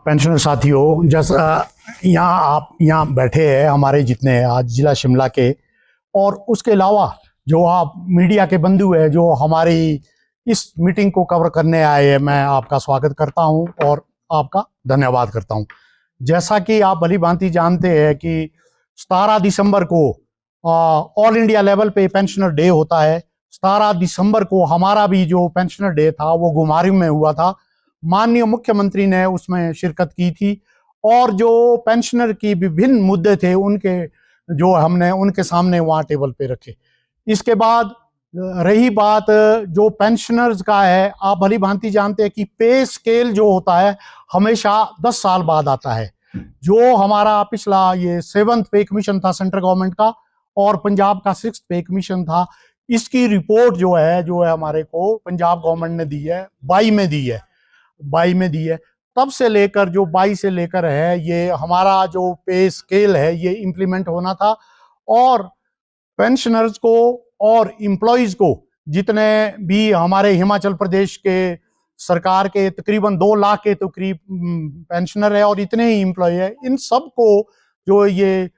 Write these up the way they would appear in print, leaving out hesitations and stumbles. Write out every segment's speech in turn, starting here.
Pensioner साथियों, जैसा यहाँ आप यहाँ बैठे हैं हमारे जितने आज जिला शिमला के, और उसके अलावा जो आप मीडिया के बंधु हैं जो हमारी इस मीटिंग को कवर करने आए हैं, मैं आपका स्वागत करता हूं और आपका धन्यवाद करता हूं। जैसा कि आप भली भांति जानते हैं कि 17 दिसंबर को ऑल इंडिया लेवल पे पेंशनर डे होता है। 17 दिसंबर को हमारा भी जो पेंशनर डे था वो गुमारी में हुआ था। माननीय मुख्यमंत्री ने उसमें शिरकत की थी और जो पेंशनर की विभिन्न मुद्दे थे उनके जो हमने उनके सामने वहाँ टेबल पे रखे। इसके बाद रही बात जो पेंशनर्स का है, आप भली भांति जानते हैं कि पे स्केल जो होता है हमेशा 10 साल बाद आता है। जो हमारा पिछला ये 7th पे कमीशन था सेंट्रल गवर्नमेंट का और पंजाब का 6th पे कमीशन था, इसकी रिपोर्ट जो है हमारे को पंजाब गवर्नमेंट ने दी है, 22 में दी है। तब से लेकर जो 22 से लेकर है ये हमारा जो पे स्केल है ये इम्प्लीमेंट होना था और पेंशनर्स को और एम्प्लॉयज को जितने भी हमारे हिमाचल प्रदेश के सरकार के तकरीबन 2 लाख के तो करीब पेंशनर है और इतने ही एम्प्लॉय है, इन सब को जो ये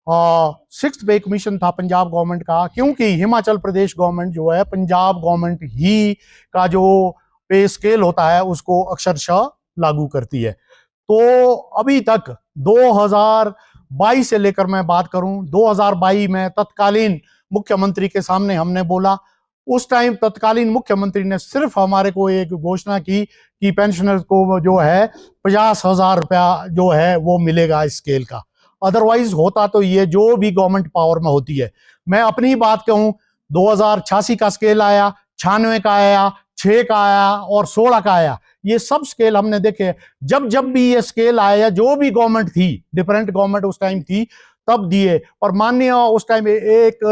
6th पे कमीशन था पंजाब गवर्नमेंट का, क्योंकि हिमाचल प्रदेश गवर्नमेंट जो है पंजाब गवर्नमेंट ही का जो पे स्केल होता है उसको अक्षरशः लागू करती है। तो अभी तक 2022 से लेकर मैं बात करूं, 2022 में तत्कालीन मुख्यमंत्री के सामने हमने बोला, उस टाइम तत्कालीन मुख्यमंत्री ने सिर्फ हमारे को एक घोषणा की कि पेंशनर्स को जो है 50,000 रुपया जो है वो मिलेगा इस स्केल का। अदरवाइज होता तो ये जो भी गवर्नमेंट पावर में होती है। मैं अपनी बात कहूं, 2086 का स्केल आया, 96 का आया, 6 का आया और 16 का आया। ये सब स्केल हमने देखे। जब जब भी ये स्केल आया, जो भी गवर्नमेंट थी, डिफरेंट गवर्नमेंट उस टाइम थी, तब दिए। और माननीय उस टाइम एक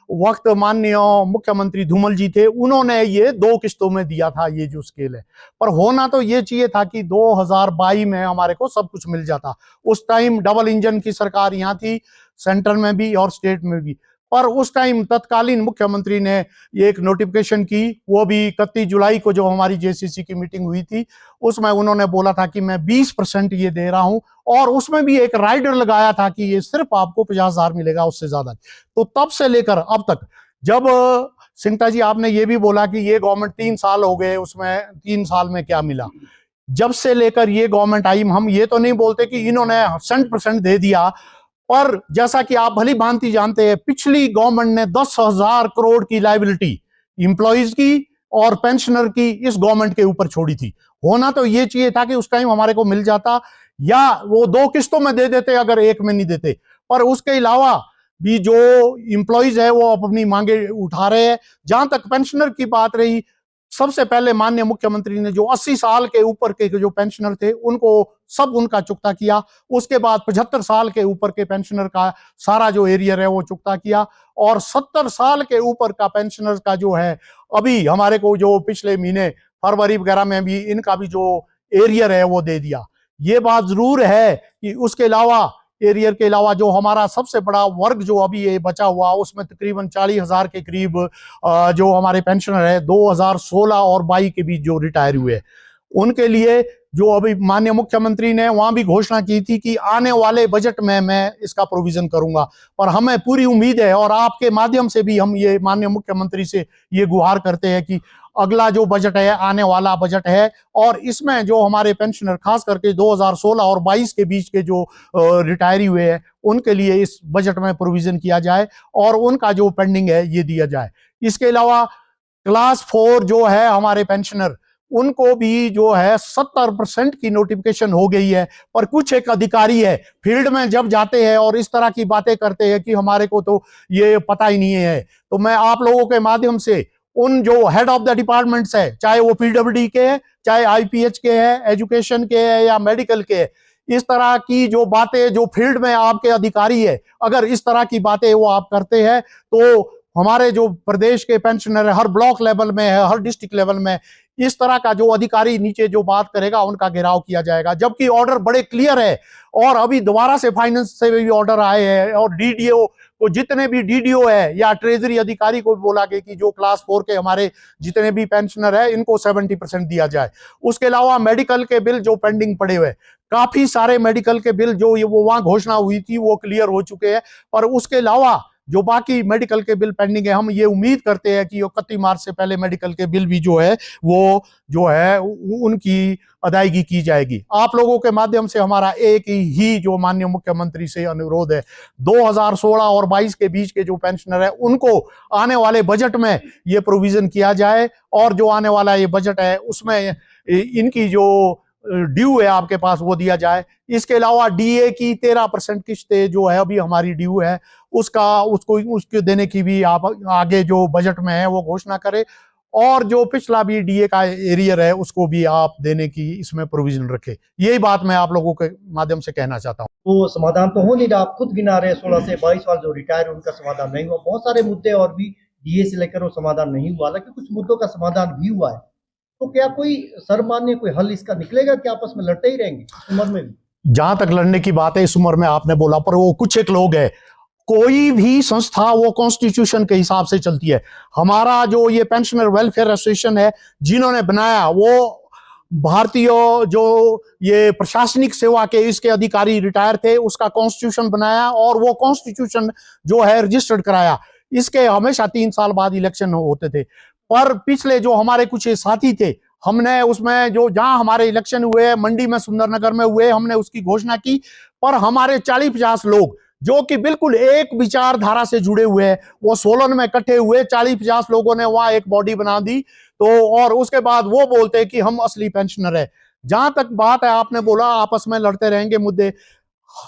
वक्त माननीय मुख्यमंत्री धूमल जी थे, उन्होंने ये 2 किस्तों में दिया था ये जो स्केल है। पर होना तो ये चाहिए था कि 2022 में हमारे को सब कुछ मिल जाता। उस टाइम डबल इंजन की सरकार यहाँ थी, सेंटर में भी और स्टेट में भी। पर उस टाइम तत्कालीन मुख्यमंत्री ने ये एक नोटिफिकेशन की, वो भी 31 जुलाई को जो हमारी जेसीसी की मीटिंग हुई थी उसमें उन्होंने बोला था कि मैं 20% ये दे रहा हूं और उसमें भी एक राइडर लगाया था कि ये सिर्फ आपको 50,000 मिलेगा, उससे ज्यादा। तो तब से लेकर अब तक, जब सिंगटा जी आपने ये भी बोला कि ये गवर्नमेंट 3 साल हो गए, उसमें 3 साल में क्या मिला। जब से लेकर ये गवर्नमेंट आई, हम ये तो नहीं बोलते कि इन्होंने 100% दे दिया, पर जैसा कि आप भली भांति जानते हैं पिछली गवर्नमेंट ने 10,000 करोड़ की लायबिलिटी इंप्लॉइज की और पेंशनर की इस गवर्नमेंट के ऊपर छोड़ी थी। होना तो ये चाहिए था कि उस टाइम हमारे को मिल जाता, या वो 2 किस्तों में दे देते अगर एक में नहीं देते। पर उसके अलावा भी जो इंप्लॉइज है वो अपनी मांगे उठा रहे हैं। जहां तक पेंशनर की बात रही, सबसे पहले माननीय मुख्यमंत्री ने जो 80 साल के ऊपर के जो पेंशनर थे उनको सब उनका चुकता किया। उसके बाद 75 साल के ऊपर के पेंशनर का सारा जो एरियर है वो चुकता किया और 70 साल के ऊपर का पेंशनर का जो है अभी हमारे को जो पिछले महीने फरवरी वगैरह में भी इनका भी जो एरियर है वो दे दिया। ये बात जरूर है कि उसके अलावा एरियर के अलावा जो हमारा सबसे बड़ा वर्ग जो अभी ये बचा हुआ उसमें तकरीबन 40,000 के करीब जो हमारे पेंशनर है 2016 और 22 के बीच जो रिटायर हुए, उनके लिए जो अभी माननीय मुख्यमंत्री ने वहां भी घोषणा की थी कि आने वाले बजट में मैं इसका प्रोविजन करूंगा। पर हमें पूरी उम्मीद है और आपके माध्यम से भी हम ये माननीय मुख्यमंत्री से ये गुहार करते हैं कि अगला जो बजट है, आने वाला बजट है, और इसमें जो हमारे पेंशनर खास करके 2016 और 22 के बीच के जो रिटायरी हुए हैं उनके लिए इस बजट में प्रोविजन किया जाए और उनका जो पेंडिंग है ये दिया जाए। इसके अलावा क्लास 4 जो है हमारे पेंशनर, उनको भी जो है 70% की नोटिफिकेशन हो गई है। पर कुछ एक अधिकारी है फील्ड में जब जाते हैं और इस तरह की बातें करते हैं कि हमारे को तो ये पता ही नहीं है। तो मैं आप लोगों के माध्यम से उन जो हेड ऑफ द डिपार्टमेंट्स है, चाहे वो पीडब्ल्यूडी के है, चाहे आईपीएच के है, एजुकेशन के है या मेडिकल के है, इस तरह की जो बातें जो फील्ड में आपके अधिकारी है, अगर इस तरह की बातें वो आप करते हैं तो हमारे जो प्रदेश के पेंशनर है हर ब्लॉक लेवल में है, हर डिस्ट्रिक्ट लेवल में इस तरह का जो अधिकारी नीचे जो बात करेगा उनका घेराव किया जाएगा, जबकि ऑर्डर बड़े क्लियर है। और अभी दोबारा से फाइनेंस से भी ऑर्डर आए हैं और डीडीओ को, जितने भी डीडीओ है या ट्रेजरी अधिकारी को बोला गया कि जो क्लास 4 के हमारे जितने भी पेंशनर है इनको 70% दिया जाए। उसके अलावा मेडिकल के बिल जो पेंडिंग पड़े हुए, काफी सारे मेडिकल के बिल जो वो वहां घोषणा हुई थी वो क्लियर हो चुके हैं, पर उसके अलावा जो बाकी मेडिकल के बिल पेंडिंग है, हम ये उम्मीद करते हैं कि 31 मार्च से पहले मेडिकल के बिल भी जो है वो जो है उनकी अदायगी की जाएगी। आप लोगों के माध्यम से हमारा एक ही जो माननीय मुख्यमंत्री से अनुरोध है, 2016 और 22 के बीच के जो पेंशनर है उनको आने वाले बजट में ये प्रोविजन किया जाए, और जो आने वाला ये बजट है उसमें इनकी जो ड्यू है आपके पास वो दिया जाए। इसके अलावा डीए की 13% किस्तें जो है अभी हमारी ड्यू है, उसको देने की भी आप आगे जो बजट में है वो घोषणा करें, और जो पिछला भी डीए का एरियर है उसको भी आप देने की इसमें प्रोविजन रखे। यही बात मैं आप लोगों के माध्यम से कहना चाहता हूँ। तो समाधान तो हो नहीं रहा, आप खुद गिना रहे 16 से 22 वाले जो रिटायर उनका समाधान नहीं हुआ, बहुत सारे मुद्दे और भी डीए से लेकर वो समाधान नहीं हुआ, हालांकि कुछ मुद्दों का समाधान भी हुआ है। तो क्या कोई सर्वमान्य कोई हल इसका निकलेगा कि आपस में लड़ते ही रहेंगे इस उम्र में भी? जहां तक लड़ने की बात है इस उम्र में आपने बोला, पर वो कुछ एक लोग है, कोई भी संस्था वो कॉन्स्टिट्यूशन के हिसाब से चलती है। हमारा जो ये पेंशनर वेलफेयर एसोसिएशन है जिन्होंने बनाया, वो भारतीय जो ये प्रशासनिक सेवा के इसके अधिकारी रिटायर थे, उसका कॉन्स्टिट्यूशन बनाया और वो कॉन्स्टिट्यूशन जो है रजिस्टर्ड कराया। इसके हमेशा 3 साल बाद इलेक्शन होते थे, पर पिछले जो हमारे कुछ साथी थे, हमने उसमें जो जहां हमारे इलेक्शन हुए, मंडी में सुंदरनगर में हुए, हमने उसकी घोषणा की, पर हमारे 40-50 लोग जो कि बिल्कुल एक विचारधारा से जुड़े हुए हैं, वो सोलन में इकट्ठे हुए, 40-50 लोगों ने वहां एक बॉडी बना दी। तो और उसके बाद वो बोलते हैं कि हम असली पेंशनर है। जहां तक बात है, आपने बोला आपस में लड़ते रहेंगे मुद्दे,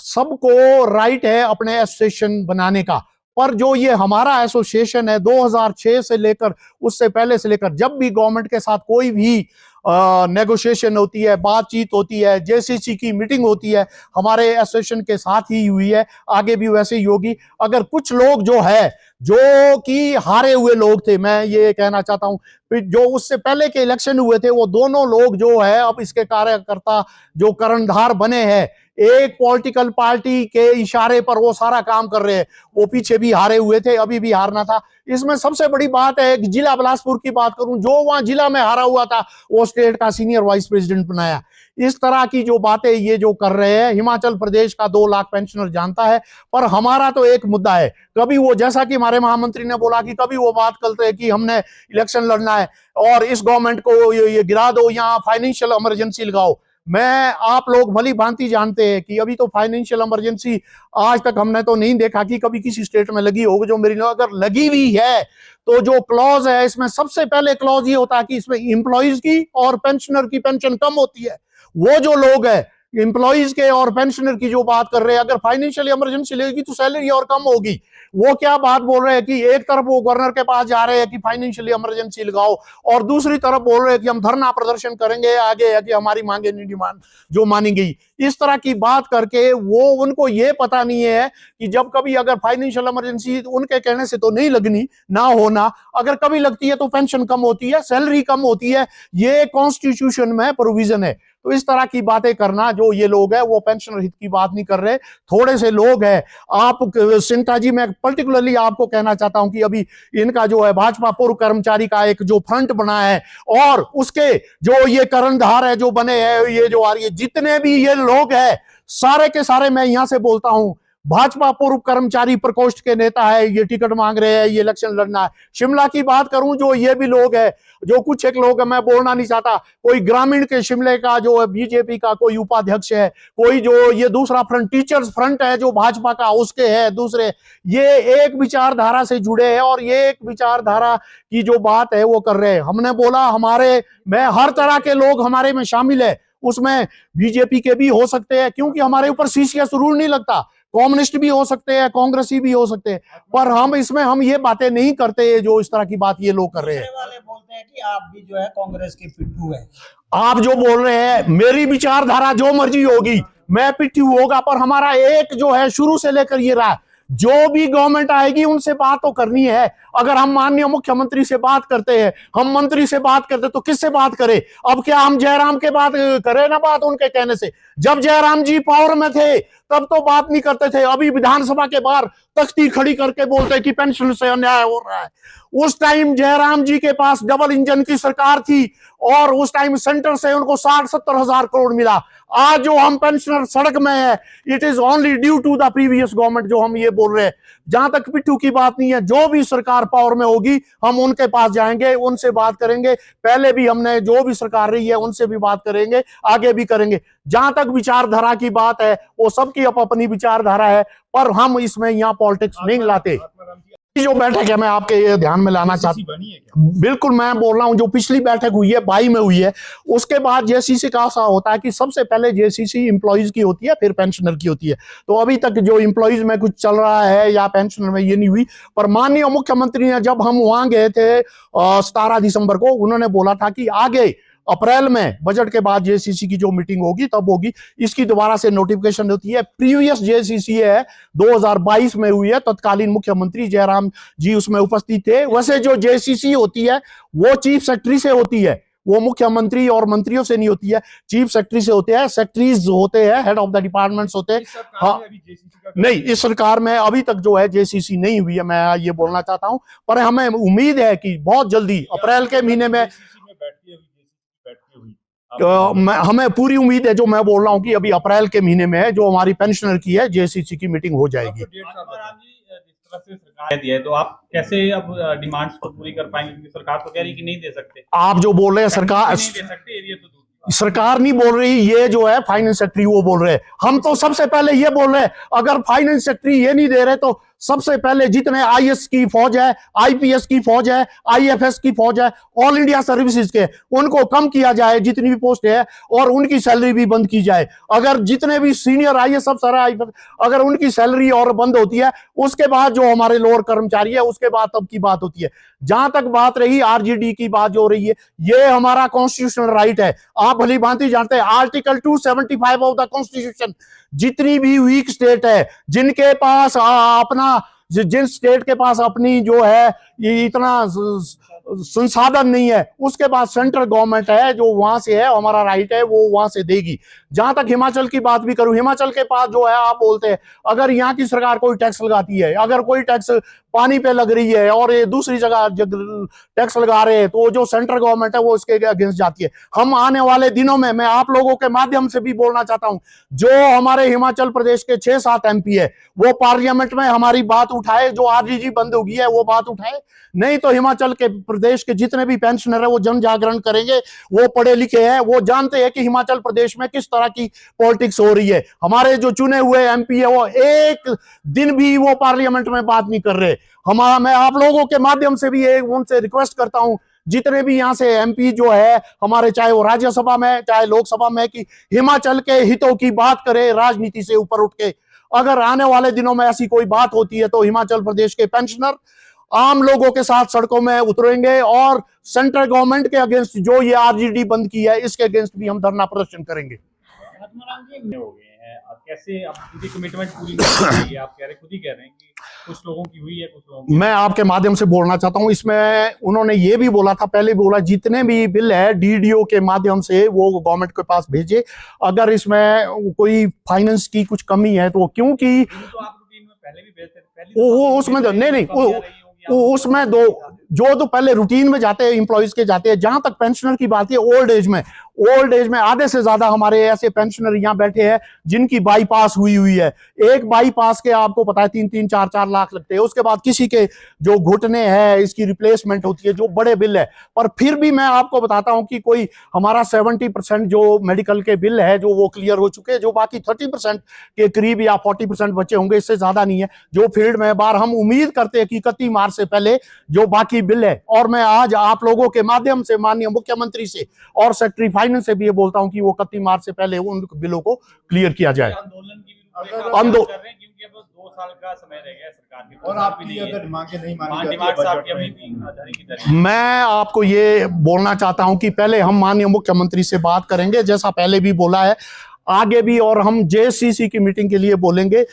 सबको राइट है अपने एसोसिएशन बनाने का, पर जो ये हमारा एसोसिएशन है 2006 से लेकर, उससे पहले से लेकर, जब भी गवर्नमेंट के साथ कोई भी नेगोशिएशन होती है, बातचीत होती है, जेसीसी की मीटिंग होती है, हमारे एसोसिएशन के साथ ही हुई है, आगे भी वैसे ही होगी। अगर कुछ लोग जो है जो कि हारे हुए लोग थे, मैं ये कहना चाहता हूं, जो उससे पहले के इलेक्शन हुए थे, वो दोनों लोग जो है अब इसके कार्यकर्ता जो कर्णधार बने हैं, एक पॉलिटिकल पार्टी के इशारे पर वो सारा काम कर रहे हैं। वो पीछे भी हारे हुए थे, अभी भी हारना था। इसमें सबसे बड़ी बात है, जिला बिलासपुर की बात करूं, जो वहां जिला में हारा हुआ था वो स्टेट का सीनियर वाइस प्रेसिडेंट बनाया। इस तरह की जो बातें ये जो कर रहे हैं, हिमाचल प्रदेश का 2 लाख पेंशनर जानता है, पर हमारा तो एक मुद्दा है। कभी वो, जैसा कि हमारे महामंत्री ने बोला कि कभी वो बात करते हैं कि हमने इलेक्शन लड़ना है और इस गवर्नमेंट को ये गिरा दो या फाइनेंशियल इमरजेंसी लगाओ। मैं, आप लोग भली भांति जानते हैं कि अभी तो फाइनेंशियल इमरजेंसी आज तक हमने तो नहीं देखा कि कभी किसी स्टेट में लगी होगी। जो मेरी, अगर लगी हुई है तो जो क्लॉज है इसमें, सबसे पहले क्लॉज ये होता है कि इसमें इंप्लॉइज की और पेंशनर की पेंशन कम होती है। वो जो लोग है इंप्लॉइज के और पेंशनर की जो बात कर रहे हैं, अगर फाइनेंशियल इमरजेंसी लगेगी तो सैलरी और कम होगी। वो क्या बात बोल रहे हैं कि एक तरफ वो गवर्नर के पास जा रहे हैं कि फाइनेंशियल इमरजेंसी लगाओ, और दूसरी तरफ बोल रहे हैं कि हम धरना प्रदर्शन करेंगे आगे है कि हमारी मांगे नहीं डिमांड जो मानी गई। इस तरह की बात करके वो, उनको ये पता नहीं है कि जब कभी अगर फाइनेंशियल इमरजेंसी उनके कहने से तो नहीं लगनी ना होना, अगर कभी लगती है तो पेंशन कम होती है, सैलरी कम होती है, ये कॉन्स्टिट्यूशन में प्रोविजन है। तो इस तरह की बातें करना, जो ये लोग हैं वो पेंशनर हित की बात नहीं कर रहे, थोड़े से लोग हैं। आप सिंटा जी, मैं पर्टिकुलरली आपको कहना चाहता हूं कि अभी इनका जो है भाजपा पूर्व कर्मचारी का एक जो फ्रंट बना है, और उसके जो ये कर्णधार है जो बने हैं, ये जो आ रही है, जितने भी ये लोग हैं सारे के सारे, मैं यहां से बोलता हूं, भाजपा पूर्व कर्मचारी प्रकोष्ठ के नेता है, ये टिकट मांग रहे हैं, ये इलेक्शन लड़ना है। शिमला की बात करूं, जो ये भी लोग हैं, जो कुछ एक लोग हैं, मैं बोलना नहीं चाहता, कोई ग्रामीण के शिमले का जो है बीजेपी का कोई उपाध्यक्ष है, कोई जो ये दूसरा फ्रंट, टीचर्स फ्रंट है जो भाजपा का, उसके है दूसरे, ये एक विचारधारा से जुड़े हैं और ये एक विचारधारा की जो बात है वो कर रहे हैं। हमने बोला हमारे में हर तरह के लोग हमारे में शामिल है, उसमें बीजेपी के भी हो सकते हैं, क्योंकि हमारे ऊपर सीसीएस रूल नहीं लगता, कम्युनिस्ट भी हो सकते हैं, कांग्रेसी भी हो सकते हैं, पर हम इसमें हम ये बातें नहीं करते जो इस तरह की बात ये लोग कर रहे हैं। वाले बोलते हैं कि आप भी जो है कांग्रेस के पिट्ठू है। आप जो बोल रहे हैं, मेरी विचारधारा जो मर्जी होगी, मैं पिट्ठू होगा, पर हमारा एक जो है शुरू से लेकर ये रहा, जो भी गवर्नमेंट आएगी उनसे बात तो करनी है। अगर हम माननीय मुख्यमंत्री से बात करते हैं, हम मंत्री से बात करते, तो किससे बात करें? अब क्या हम जयराम के बात करें ना, बात उनके कहने से? जब जयराम जी पावर में थे तब तो बात नहीं करते थे, अभी विधानसभा के बाहर तख्ती खड़ी करके बोलते हैं कि पेंशन से अन्याय हो रहा है। उस टाइम जयराम जी के पास डबल इंजन की सरकार थी और उस टाइम सेंटर से उनको 60-70 हजार करोड़ मिला। आज जो हम पेंशनर सड़क में है, it is only due to the previous government, जो हम ये बोल रहे हैं। जहां तक पिट्ठू की बात नहीं है, जो भी सरकार पावर में होगी हम उनके पास जाएंगे, उनसे बात करेंगे। पहले भी हमने जो भी सरकार रही है उनसे भी बात करेंगे, आगे भी करेंगे। जहां तक विचारधारा की बात है, वो सबकी अपनी विचारधारा है, पर हम इसमें यहाँ पॉलिटिक्स नहीं लाते। जो बैठक है, मैं आपके ये ध्यान में लाना चाहता हूँ, बिल्कुल मैं बोल रहा हूँ, जो पिछली बैठक हुई है 22 में हुई है, उसके बाद जेसीसी का ऐसा होता है कि सबसे पहले जेसीसी एम्प्लॉइज की होती है, फिर पेंशनर की होती है। तो अभी तक जो एम्प्लॉइज में कुछ चल रहा है या पेंशनर में, ये नहीं हुई। पर माननीय मुख्यमंत्री ने, जब हम वहां गए थे 17 दिसंबर को, उन्होंने बोला था कि आगे अप्रैल में बजट के बाद जेसीसी की जो मीटिंग होगी तब होगी, इसकी दोबारा से नोटिफिकेशन होती है। प्रीवियस जेसीसी है 2022 में हुई है, तत्कालीन मुख्यमंत्री जयराम जी उसमें उपस्थित थे। वैसे जो जेसीसी होती है वो चीफ सेक्रेटरी से होती है, वो मुख्यमंत्री और मंत्रियों से नहीं होती है, चीफ सेक्रेटरी से होते हैं, सेक्रेटरीज होते हैं, हेड ऑफ द डिपार्टमेंट्स होते हैं। हाँ, नहीं, इस सरकार में अभी तक जो है जेसीसी नहीं हुई है, मैं ये बोलना चाहता हूं। पर हमें उम्मीद है कि बहुत जल्दी अप्रैल के महीने में हमें पूरी उम्मीद है, जो मैं बोल रहा हूं कि अभी अप्रैल के महीने में जो हमारी पेंशनर की है जेसीसी की मीटिंग हो जाएगी। सरकार दिया है, तो आप कैसे अब डिमांड्स को पूरी कर पाएंगे? क्योंकि सरकार तो कह रही है कि नहीं दे सकते। आप जो बोल रहे हैं सरकार नहीं दे सकते, एरिया तो सरकार नहीं बोल रही, ये जो है फाइनेंस सेक्रेटरी वो बोल रहे हैं। हम तो सबसे पहले ये बोल रहे हैं, अगर फाइनेंस सेक्रेटरी ये नहीं दे रहे तो सबसे पहले जितने आईएएस की फौज है, आईपीएस की फौज है, आईएफएस की फौज है, ऑल इंडिया सर्विसेज के, उनको कम किया जाए जितनी भी पोस्ट है, और उनकी सैलरी भी बंद की जाए। अगर जितने भी सीनियर आईएएस अफसर है, अगर उनकी सैलरी और बंद होती है, उसके बाद जो हमारे लोअर कर्मचारी है, उसके बाद तब की बात होती है। जहां तक बात रही आरजेडी की बात जो रही है, ये हमारा कॉन्स्टिट्यूशनल राइट है। आप भली भांति जानते हैं, आर्टिकल 275 ऑफ द कॉन्स्टिट्यूशन, जितनी भी वीक स्टेट है, जिनके पास अपना, जिन स्टेट के पास अपनी जो है ये इतना संसाधन नहीं है, उसके पास सेंट्रल गवर्नमेंट है, जो वहां से है, हमारा राइट है, वो वहां से देगी। जहां तक हिमाचल की बात भी करूं, हिमाचल के पास जो है, आप बोलते हैं अगर यहाँ की सरकार कोई टैक्स लगाती है, अगर कोई टैक्स पानी पे लग रही है और ये दूसरी जगह टैक्स लगा रहे हैं, तो जो सेंट्रल गवर्नमेंट है वो इसके अगेंस्ट जाती है। हम आने वाले दिनों में, मैं आप लोगों के माध्यम से भी बोलना चाहता हूं, जो हमारे हिमाचल प्रदेश के 6-7 एमपी है, वो पार्लियामेंट में हमारी बात उठाए, जो आरजीजी बंद होगी है वो बात उठाए। नहीं तो हिमाचल के प्रदेश के जितने भी पेंशनर है वो जन जागरण करेंगे। वो पढ़े लिखे हैं, वो जानते हैं कि हिमाचल प्रदेश में किस तरह की पॉलिटिक्स हो रही है। हमारे जो चुने हुए एमपी है वो एक दिन भी वो पार्लियामेंट में बात नहीं कर रहे। मैं आप लोगों के माध्यम से भी उनसे रिक्वेस्ट करता हूं, जितने भी यहाँ से एमपी जो है हमारे, चाहे वो राज्यसभा में चाहे लोकसभा में, कि हिमाचल के हितों की बात करें राजनीति से ऊपर उठ के। अगर आने वाले दिनों में ऐसी कोई बात होती है तो हिमाचल प्रदेश के पेंशनर आम लोगों के साथ सड़कों में उतरेंगे और सेंट्रल गवर्नमेंट के अगेंस्ट जो ये आरजीडी बंद की है, इसके अगेंस्ट भी हम धरना प्रदर्शन करेंगे। हो गए हैं, अब कैसे अब उनकी कमिटमेंट पूरी नहीं है? आप कह रहे, खुद ही कह रहे हैं कि कुछ लोगों की हुई है, कुछ लोगों की। मैं आपके माध्यम से बोलना चाहता हूं, इसमें उन्होंने ये भी बोला था, पहले बोला जितने भी बिल है डीडीओ के माध्यम से वो गवर्नमेंट के पास भेजे। अगर इसमें कोई फाइनेंस की कुछ कमी है तो, क्योंकि तो आप रूटीन में पहले भी भेजते थे, वो उसमें नहीं, उसमें जो तो पहले रूटीन में जाते हैं, एम्प्लॉइज के जाते हैं। जहां तक पेंशनर की बात है, ओल्ड एज में आधे से ज्यादा हमारे ऐसे पेंशनर यहाँ बैठे हैं जिनकी बाईपास हुई है। एक बाईपास के आपको पता है 3-3, 4-4 लाख लगते हैं। उसके बाद किसी के जो घुटने हैं, इसकी रिप्लेसमेंट होती है, जो बड़े बिल है। पर फिर भी मैं आपको बताता हूं कि कोई हमारा 70% जो मेडिकल के बिल है जो वो क्लियर हो चुके हैं, जो बाकी 30% के करीब या 40% बचे होंगे, इससे ज्यादा नहीं है जो फील्ड में बार। हम उम्मीद करते हैं कि 31 मार्च से पहले जो बाकी बिल है, और मैं आज आप लोगों के माध्यम से माननीय मुख्यमंत्री से और सेक्रेटरी फाइनेंस से भी ये बोलता हूं कि वो 31 मार्च से पहले उन बिलों को क्लियर किया जाए। आंदोलन की भी कर रहे हैं, क्योंकि अब 2 साल का समय रह गया सरकार के, और आपकी अगर मांगे नहीं मानी जाती है। मैं आपको ये बोलना चाहता हूं कि पहले हम माननीय मुख्यमंत्री से बात करेंगे, जैसा पहले भी बोला है, आगे भी, और हम जेसीसी की मीटिंग के लिए बोलेंगे।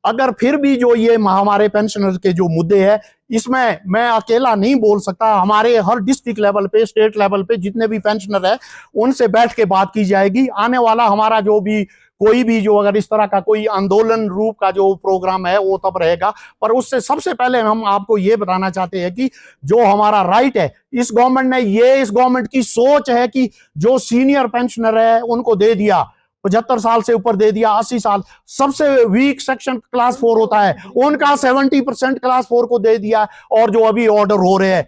अगर फिर भी जो ये हमारे पेंशनर्स के जो मुद्दे हैं, इसमें मैं अकेला नहीं बोल सकता, हमारे हर डिस्ट्रिक्ट लेवल पे, स्टेट लेवल पे जितने भी पेंशनर है उनसे बैठ के बात की जाएगी। आने वाला हमारा जो भी कोई भी जो अगर इस तरह का कोई आंदोलन रूप का जो प्रोग्राम है वो तब रहेगा। पर उससे सबसे पहले हम आपको ये बताना चाहते हैं कि जो हमारा राइट है, इस गवर्नमेंट की सोच है कि जो सीनियर पेंशनर है उनको दे दिया, 75 साल से ऊपर दे दिया, 80 साल, सबसे वीक सेक्शन क्लास 4 होता है उनका 70% क्लास 4 को दे दिया। और जो अभी ऑर्डर हो रहे हैं,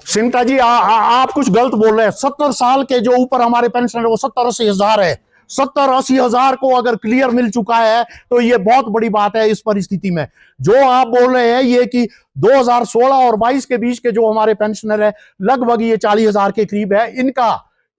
सिंटा जी आप कुछ गलत बोल रहे हैं। 70 साल के जो ऊपर हमारे पेंशन वो 70-80 हजार है। 70-80 हजार को अगर क्लियर मिल चुका है तो ये बहुत बड़ी बात है। इस परिस्थिति में जो आप बोल रहे हैं ये कि 2016 और 22 के बीच के जो हमारे पेंशनर है लगभग ये 40 हजार के करीब है,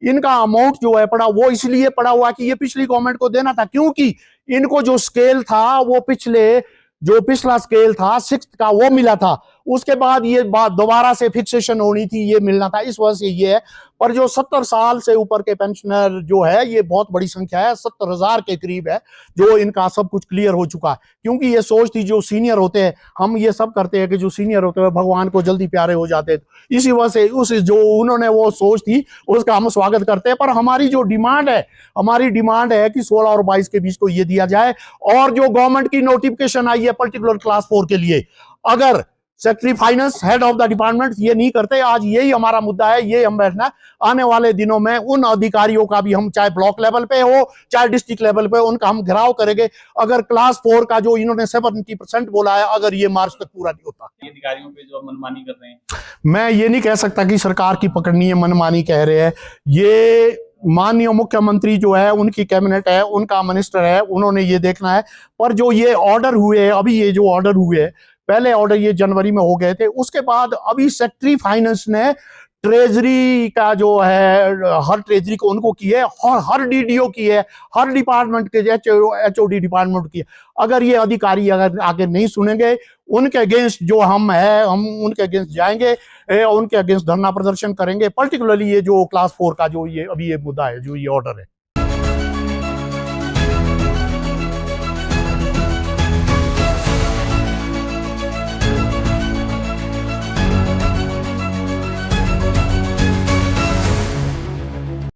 इनका अमाउंट जो है पड़ा वो इसलिए पड़ा हुआ कि ये पिछली गवर्नमेंट को देना था, क्योंकि इनको जो स्केल था वो पिछला स्केल था 6th का वो मिला था। उसके बाद ये बात दोबारा से फिक्सेशन होनी थी, ये मिलना था, इस वजह से ये है। पर जो 70 साल से ऊपर के पेंशनर जो है ये बहुत बड़ी संख्या है, 70 हजार के करीब है जो इनका सब कुछ क्लियर हो चुका है। क्योंकि ये सोच थी जो सीनियर होते हैं, हम ये सब करते हैं कि जो सीनियर होते हैं भगवान को जल्दी प्यारे हो जाते हैं, इसी वजह से उस जो उन्होंने वो सोच थी उसका हम स्वागत करते हैं। पर हमारी डिमांड है कि 16 और 22 के बीच को ये दिया जाए। और जो गवर्नमेंट की नोटिफिकेशन आई है पर्टिकुलर क्लास 4 के लिए, अगर secretary finance head of the department ये नहीं करते, आज यही हमारा मुद्दा है, ये हम बैठना आने वाले दिनों में उन अधिकारियों का भी हम चाहे ब्लॉक लेवल पे हो चाहे डिस्ट्रिक्ट लेवल पे उनका हम घेराव करेंगे। अगर क्लास 4 का जो इन्होंने 70% बोला है अगर ये मार्च तक पूरा नहीं होता, अधिकारियों पे जो मनमानी कर रहे हैं, मैं ये नहीं कह सकता कि सरकार की पकड़नी है, मनमानी कह रहे हैं। ये माननीय मुख्यमंत्री जो है उनकी कैबिनेट है, उनका मिनिस्टर है, उन्होंने ये देखना है। पर जो ये ऑर्डर हुए, अभी ये जो ऑर्डर हुए, पहले ऑर्डर ये जनवरी में हो गए थे, उसके बाद अभी सेक्रेटरी फाइनेंस ने ट्रेजरी का जो है हर ट्रेजरी को उनको की है और हर डीडीओ की है, हर डिपार्टमेंट के एचओडी डिपार्टमेंट की है। अगर ये अधिकारी अगर आगे नहीं सुनेंगे, उनके अगेंस्ट जो हम उनके अगेंस्ट जाएंगे, उनके अगेंस्ट धरना प्रदर्शन करेंगे। पर्टिकुलरली ये जो क्लास 4 का जो ये अभी ये मुद्दा है, जो ये ऑर्डर है।